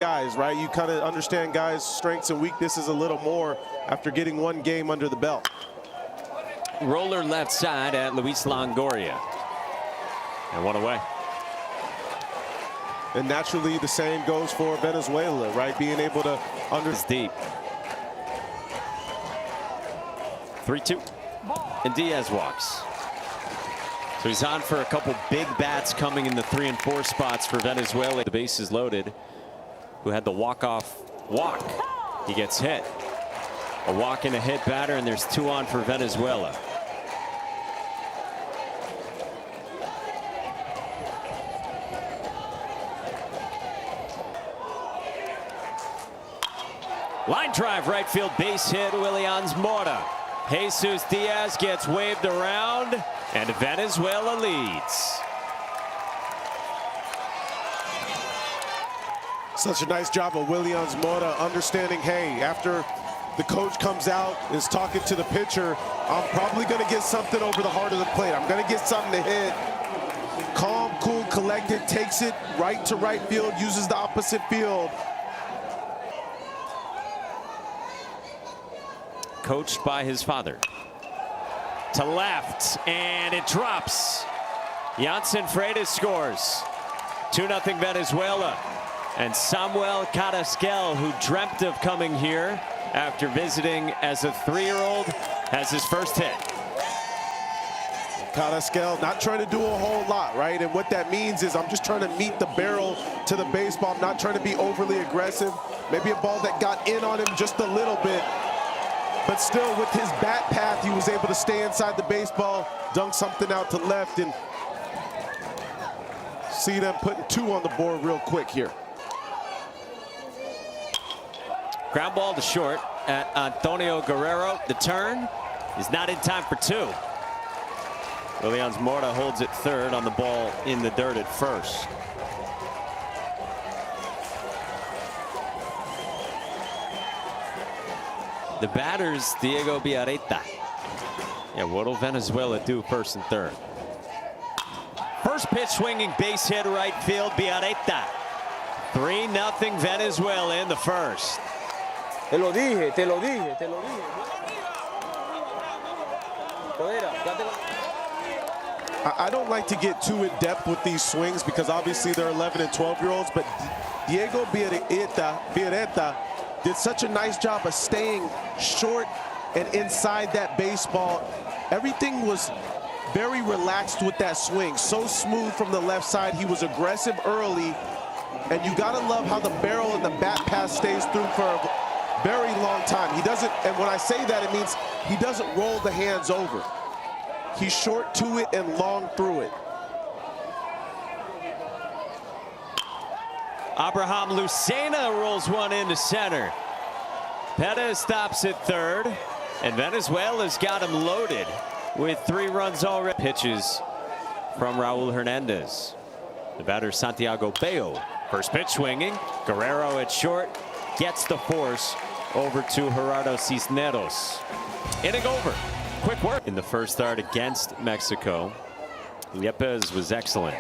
guys, right? You kind of understand guys' strengths and weaknesses a little more after getting one game under the belt. Roller left side at Luis Longoria. And one away. And naturally, the same goes for Venezuela, right? Being able to It's deep. 3-2. And Diaz walks. So he's on for a couple big bats coming in the 3 and 4 spots for Venezuela. The base is loaded. Who had the walk-off walk. He gets hit. A walk and a hit batter, and there's 2 on for Venezuela. Line drive, right field, base hit, Williams Mora. Jesus Diaz gets waved around, and Venezuela leads. Such a nice job of Williams Mora understanding, hey, after the coach comes out, is talking to the pitcher, I'm probably going to get something over the heart of the plate. I'm going to get something to hit. Calm, cool, collected, takes it right to right field, uses the opposite field. Coached by his father. To left, and it drops. Jansen Freitas scores. 2-0 Venezuela. And Samuel Carrasquel, who dreamt of coming here after visiting as a 3-year-old, has his first hit. Carrasquel not trying to do a whole lot, right? And what that means is I'm just trying to meet the barrel to the baseball. I'm not trying to be overly aggressive. Maybe a ball that got in on him just a little bit. But still, with his bat path, he was able to stay inside the baseball, dunk something out to left, and see them putting 2 on the board real quick here. Ground ball to short at Antonio Guerrero. The turn is not in time for 2. Williams Mora holds it third on the ball in the dirt at first. The batters, Diego Villareta. Yeah, what'll Venezuela do first and third? First pitch swinging, base hit right field, Villareta. 3-0 Venezuela in the first. Te lo dije, te lo dije, te lo dije. I don't like to get too in depth with these swings because obviously they're 11 and 12-year-olds, but Diego Villareta did such a nice job of staying short and inside that baseball. Everything was very relaxed with that swing. So smooth from the left side. He was aggressive early. And you gotta love how the barrel and the bat pass stays through for a very long time. He doesn't, and when I say that, it means he doesn't roll the hands over. He's short to it and long through it. Abraham Lucena rolls one into center. Perez stops at third, and Venezuela's got him loaded with 3 runs already. Pitches from Raul Hernandez. The batter Santiago Bello. First pitch swinging. Guerrero at short gets the force over to Gerardo Cisneros. Inning over. Quick work in the first start against Mexico. Yepes was excellent.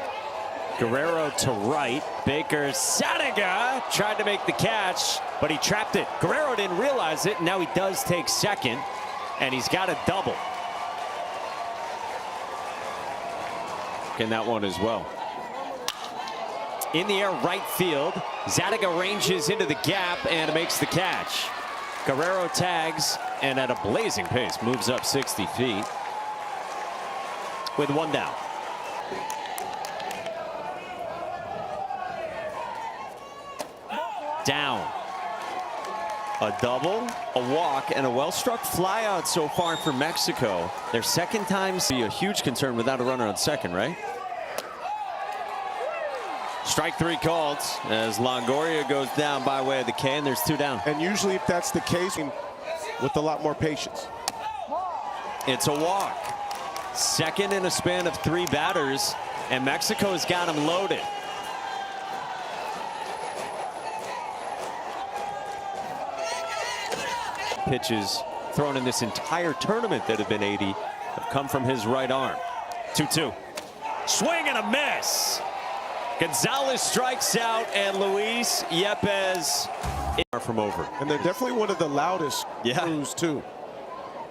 Guerrero to right. Baker Sadiga tried to make the catch, but he trapped it. Guerrero didn't realize it, and now he does take second, and he's got a double. In that one as well. In the air right field. Zadiga ranges into the gap and makes the catch. Guerrero tags and at a blazing pace moves up 60 feet with 1 down. Down. A double, a walk, and a well-struck flyout so far for Mexico. Their second time be a huge concern without a runner on second, right? Strike 3 called as Longoria goes down by way of the K, and there's 2 down. And usually if that's the case, with a lot more patience. It's a walk. Second in a span of 3 batters, and Mexico's got him loaded. Pitches thrown in this entire tournament that have been 80 have come from his right arm. 2-2. Swing and a miss. Gonzalez strikes out, and Luis Yepez from over. And they're definitely one of the loudest crews, too.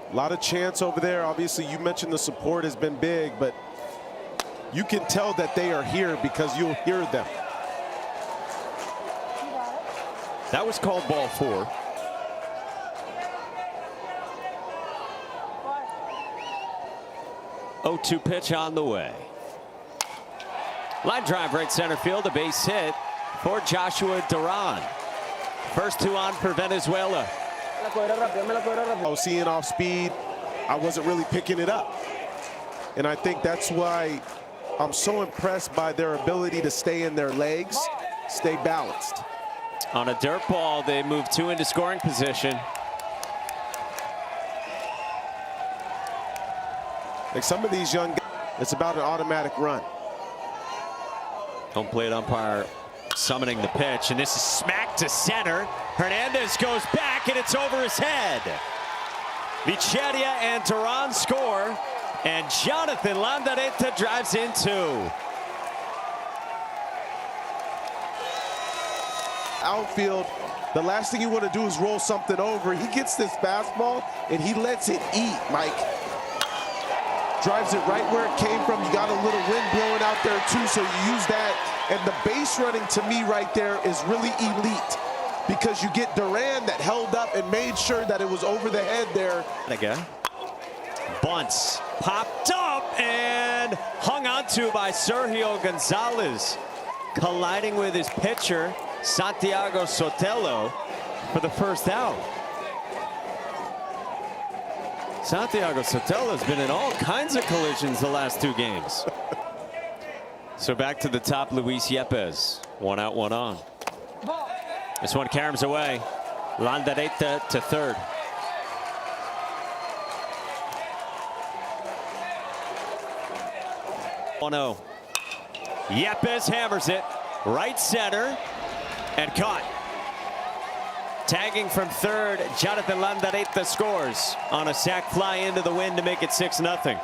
A lot of chants over there. Obviously, you mentioned the support has been big, but you can tell that they are here because you'll hear them. That was called ball 4. Oh, 2 pitch on the way. Line drive right center field, a base hit for Joshua Duran. First 2 on for Venezuela. I was seeing off speed. I wasn't really picking it up. And I think that's why I'm so impressed by their ability to stay in their legs, stay balanced. On a dirt ball, they move 2 into scoring position. Like some of these young guys, it's about an automatic run. Home plate umpire summoning the pitch, and this is smacked to center. Hernandez goes back, and it's over his head. Vicheria and Duran score, and Jonathan Landareta drives in 2. Outfield, the last thing you want to do is roll something over. He gets this fastball, and he lets it eat, Mike. Drives it right where it came from. You got a little wind blowing out there, too, so you use that. And the base running, to me, right there is really elite because you get Duran that held up and made sure that it was over the head there. Again. Bunts popped up and hung onto by Sergio Gonzalez, colliding with his pitcher, Santiago Sotelo, for the first out. Santiago Sotelo has been in all kinds of collisions the last 2 games. So back to the top, Luis Yepez. 1 out, 1 on. This one caroms away. Landareta to third. Oh, Yepez hammers it right center and caught. Tagging from third, Jonathan Landareta scores on a sac fly into the wind to make it 6-0.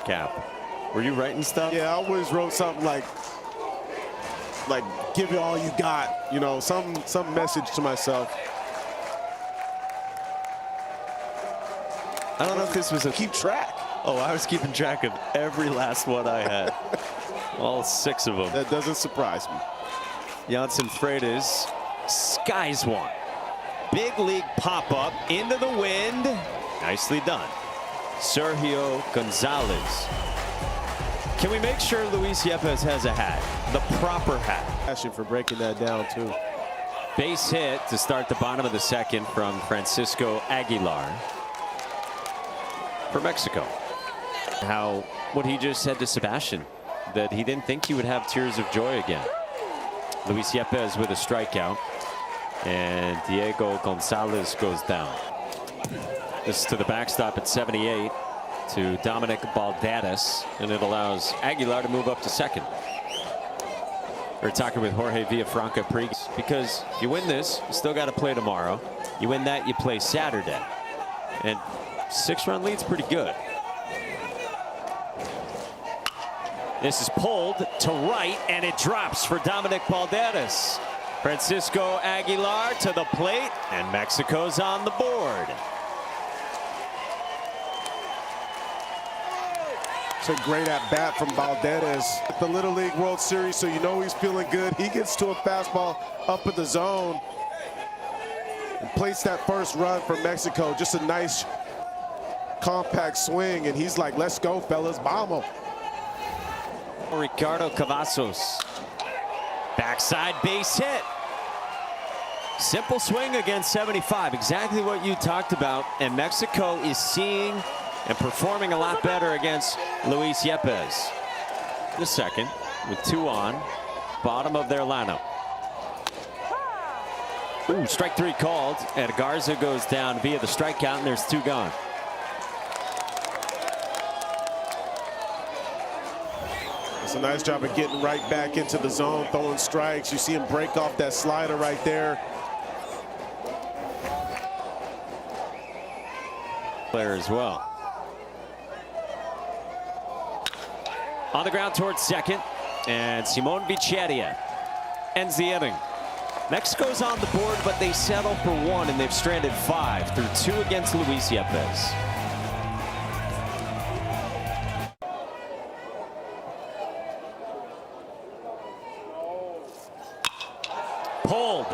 Cap, were you writing stuff? Yeah, I always wrote something like give it all you got, you know, some message to myself. I don't know if this was a keep track. Oh, I was keeping track of every last one I had. All 6 of them. That doesn't surprise me. Janssen Freitas skies one. Big league pop-up into the wind. Nicely done. Sergio Gonzalez. Can we make sure Luis Yepez has a hat? The proper hat. Passion for breaking that down, too. Base hit to start the bottom of the second from Francisco Aguilar for Mexico. What he just said to Sebastian, that he didn't think he would have tears of joy again. Luis Yepez with a strikeout, and Diego Gonzalez goes down. This is to the backstop at 78 to Dominic Baldadas, and it allows Aguilar to move up to second. We're talking with Jorge Villafranca pre, because if you win this, you still got to play tomorrow. You win that, you play Saturday, and 6-run lead's pretty good. This is pulled to right, and it drops for Dominic Baldadas. Francisco Aguilar to the plate, and Mexico's on the board. It's a great at-bat from Baldadas. The Little League World Series, so you know he's feeling good. He gets to a fastball up in the zone and plates that first run for Mexico. Just a nice, compact swing, and he's like, let's go, fellas, vamos. Ricardo Cavazos. Backside base hit. Simple swing against 75. Exactly what you talked about. And Mexico is seeing and performing a lot better against Luis Yepez. The second with 2 on. Bottom of their lineup. Ooh, strike 3 called. And Garza goes down via the strikeout, and there's 2 gone. It's a nice job of getting right back into the zone, throwing strikes. You see him break off that slider right there. Player as well. On the ground towards second. And Simon Vicheria ends the inning. Mexico's on the board, but they settle for 1, and they've stranded 5 through 2 against Luis Yepes. Pulled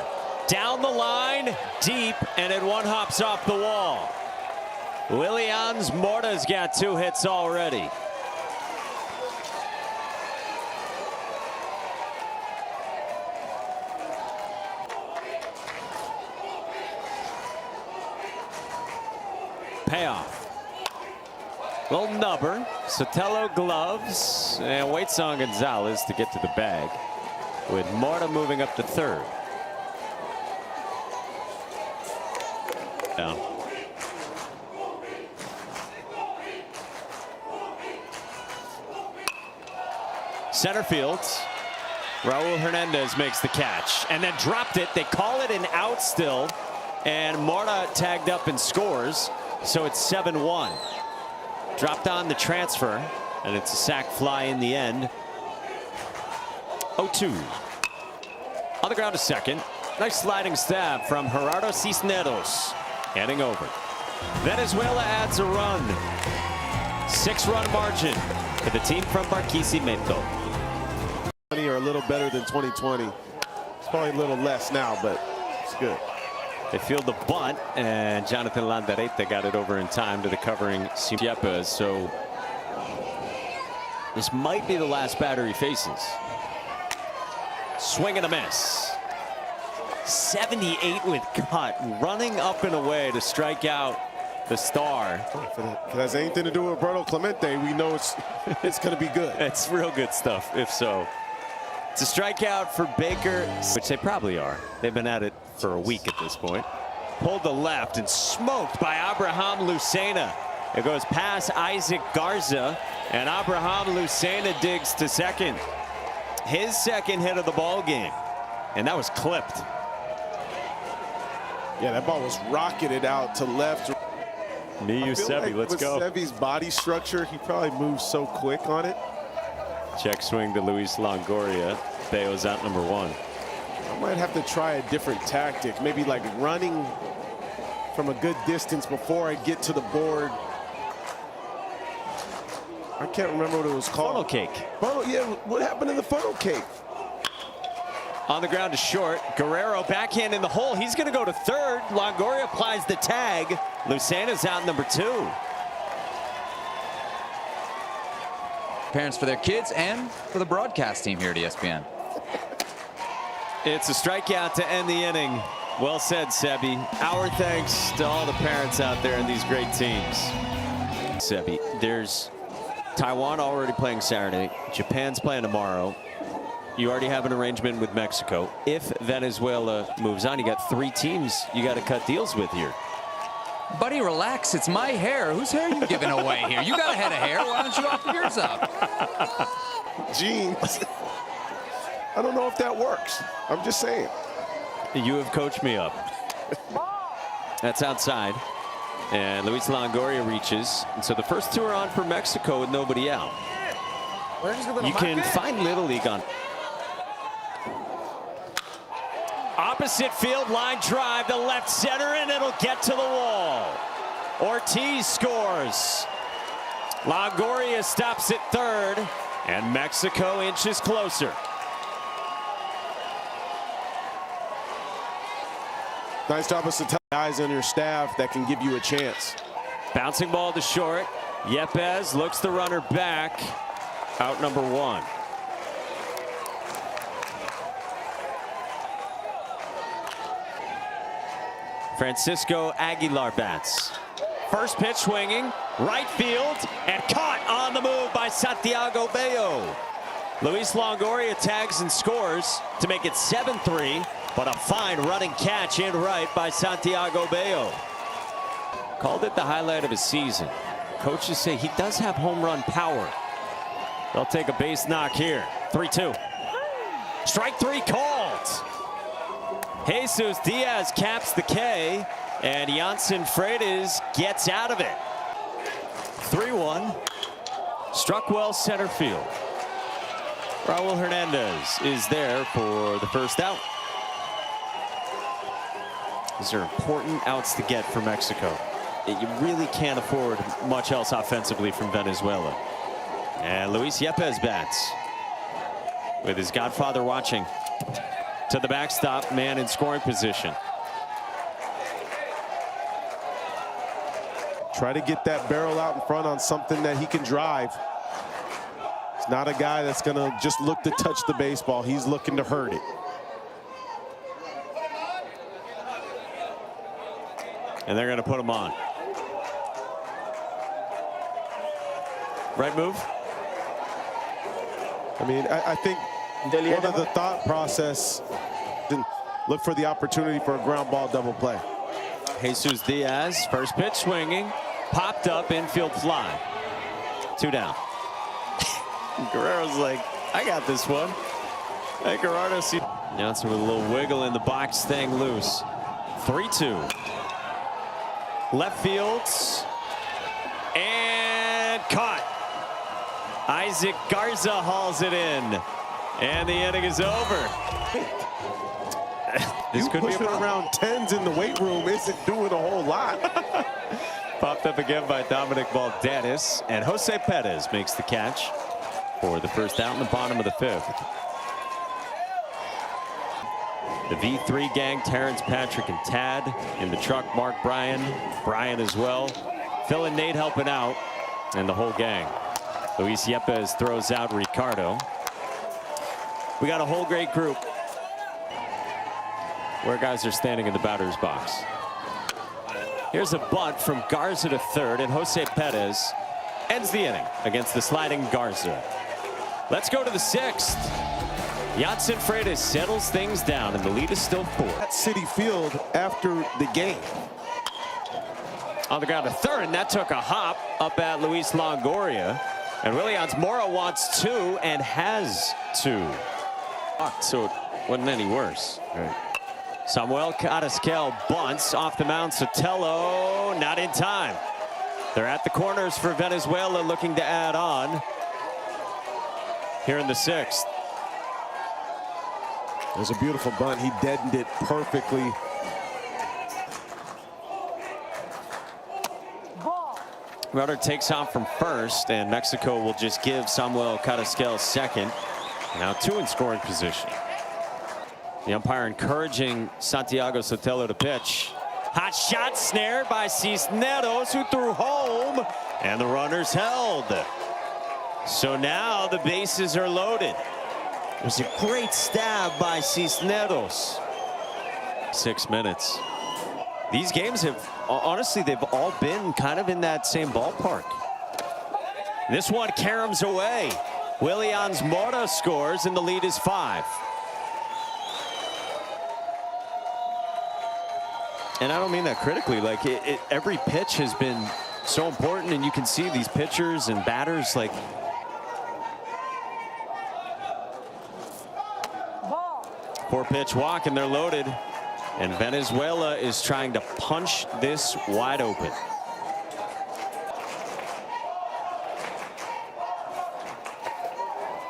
down the line, deep, and then one hops off the wall. Willians Morta's got 2 hits already. Payoff. Little nubber. Sotelo gloves, and waits on Gonzalez to get to the bag, with Morta moving up to third. Down. Center field. Raul Hernandez makes the catch and then dropped it. They call it an out still, and Morta tagged up and scores. So it's 7-1. Dropped on the transfer, and it's a sac fly in the end. 0-2. On the ground to second. Nice sliding stab from Gerardo Cisneros. Heading over. Venezuela adds a run. 6-run margin for the team from Barquisimeto. Are a little better than 2020. It's probably a little less now, but it's good. They field the bunt, and Jonathan Landarete got it over in time to the covering Yepes. So this might be the last batter he faces. Swing and a miss. 78 with cut, running up and away to strike out the star. If it has anything to do with Roberto Clemente, we know it's going to be good. It's real good stuff, if so. It's a strikeout for Baker, which they probably are. They've been at it for a week at this point. Pulled to left and smoked by Abraham Lucena. It goes past Isaac Garza, and Abraham Lucena digs to second. His second hit of the ball game, and that was clipped. Yeah, that ball was rocketed out to left. Miyu Sevi, like let's go. Sevi's body structure, he probably moves so quick on it. Check swing to Luis Longoria. Bayo's out number 1. I might have to try a different tactic, maybe like running from a good distance before I get to the board. I can't remember what it was called. Funnel cake. Funnel, yeah, what happened to the funnel cake? On the ground to short. Guerrero backhand in the hole. He's going to go to third. Longoria applies the tag. Lucena's out number 2. Parents for their kids and for the broadcast team here at ESPN. It's a strikeout to end the inning. Well said, Sebi. Our thanks to all the parents out there in these great teams. Sebi, there's Taiwan already playing Saturday. Japan's playing tomorrow. You already have an arrangement with Mexico. If Venezuela moves on, you got 3 teams you got to cut deals with here. Buddy, relax. It's my hair. Whose hair are you giving away here? You got a head of hair. Why don't you offer yours up? Jeans. I don't know if that works. I'm just saying. You have coached me up. That's outside. And Luis Longoria reaches. And so the first 2 are on for Mexico with nobody out. You can find Little League on opposite field line drive to left center, and it'll get to the wall. Ortiz scores. Longoria stops at third, and Mexico inches closer. Nice job of some guys on your staff that can give you a chance. Bouncing ball to short. Yepes looks the runner back. Out number 1. Francisco Aguilar bats. First pitch swinging, right field, and caught on the move by Santiago Bello. Luis Longoria tags and scores to make it 7-3, but a fine running catch in right by Santiago Bello. Called it the highlight of his season. Coaches say he does have home run power. They'll take a base knock here. 3-2. Strike 3 called. Jesus Diaz caps the K, and Janssen Freitas gets out of it. 3-1. Struck well center field. Raul Hernandez is there for the first out. These are important outs to get for Mexico. You really can't afford much else offensively from Venezuela. And Luis Yepes bats with his godfather watching. To the backstop, man in scoring position. Try to get that barrel out in front on something that he can drive. He's not a guy that's going to just look to touch the baseball. He's looking to hurt it. And they're going to put him on. Right move? I mean, I think one of the thought process, didn't look for the opportunity for a ground ball double play. Jesus Diaz, first pitch swinging, popped up, infield fly. 2 down. Guerrero's like, I got this one. Hey, Gerardo, see. Johnson with a little wiggle in the box, staying loose. 3-2. Left fields. And caught. Isaac Garza hauls it in. And the inning is over. This could be a problem. Around 10s in the weight room isn't doing a whole lot. Popped up again by Dominic Valderas, and Jose Perez makes the catch for the first out in the bottom of the 5th. The V3 gang, Terrence, Patrick, and Tad. In the truck, Mark Bryan as well. Phil and Nate helping out, and the whole gang. Luis Yepes throws out Ricardo. We got a whole great group where guys are standing in the batter's box. Here's a bunt from Garza to third, and Jose Perez ends the inning against the sliding Garza. Let's go to the 6th. Yatsen Freitas settles things down, and the lead is still 4. On the ground to third, and that took a hop up at Luis Longoria. And Williams Mora wants 2 and has 2. So it wasn't any worse. Right. Samuel Carrasquel bunts off the mound. Sotelo not in time. They're at the corners for Venezuela, looking to add on here in the 6th. There's a beautiful bunt. He deadened it perfectly. Rudder takes off from first, and Mexico will just give Samuel Carrasquel second. Now 2 in scoring position. The umpire encouraging Santiago Sotelo to pitch. Hot shot snared by Cisneros, who threw home, and the runners held. So now the bases are loaded. It was a great stab by Cisneros. 6 minutes. These games have, honestly, they've all been kind of in that same ballpark. This one caroms away. Williams Mora scores, and the lead is 5. And I don't mean that critically. Like every pitch has been so important, and you can see these pitchers and batters like. Four-pitch walk, and they're loaded. And Venezuela is trying to punch this wide open.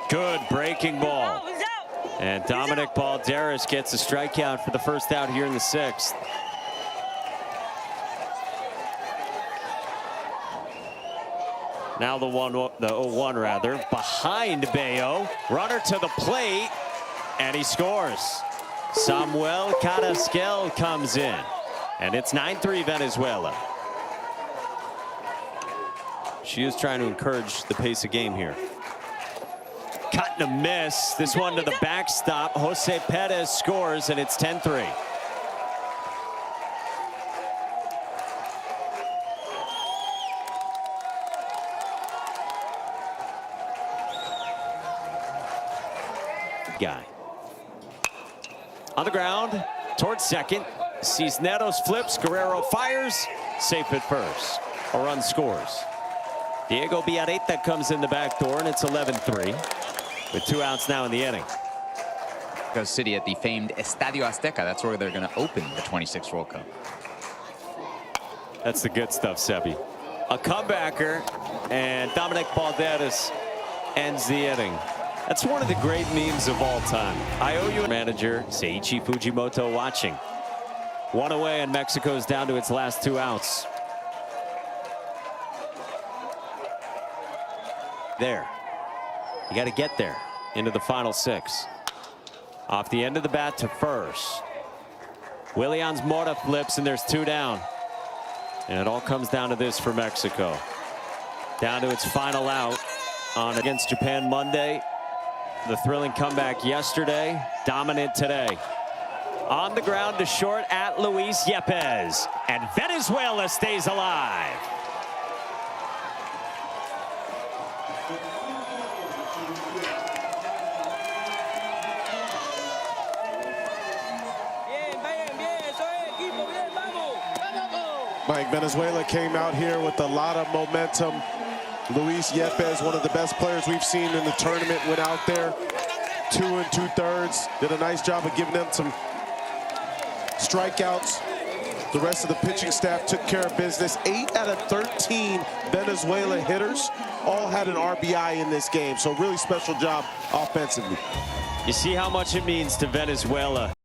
Good breaking ball. And Dominic Valderas gets a strikeout for the first out here in the 6th. Now the 0-1 rather, behind Bayo. Runner to the plate, and he scores. Samuel Carrasquel comes in, and it's 9-3 Venezuela. She is trying to encourage the pace of game here. Cut and a miss. This one to the backstop. Jose Perez scores, and it's 10-3. Guy. On the ground, towards second. Cisneros flips, Guerrero fires, safe at first. A run scores. Diego Villareta comes in the back door, and it's 11-3 with 2 outs now in the inning. Mexico City at the famed Estadio Azteca. That's where they're going to open the 26th World Cup. That's the good stuff, Sebi. A comebacker, and Dominic Valderas ends the inning. That's one of the great memes of all time. I owe you, manager Seiichi Fujimoto, watching. One away, and Mexico's down to its last 2 outs. There. You got to get there into the final 6. Off the end of the bat to first. Willians Mora flips, and there's 2 down. And it all comes down to this for Mexico. Down to its final out on against Japan Monday. The thrilling comeback yesterday, dominant today. On the ground to short at Luis Yepes, and Venezuela stays alive. Mike, Venezuela came out here with a lot of momentum. Luis Yepes, one of the best players we've seen in the tournament, went out there 2 2/3. Did a nice job of giving them some strikeouts. The rest of the pitching staff took care of business. 8 out of 13 Venezuela hitters all had an RBI in this game. So really special job offensively. You see how much it means to Venezuela.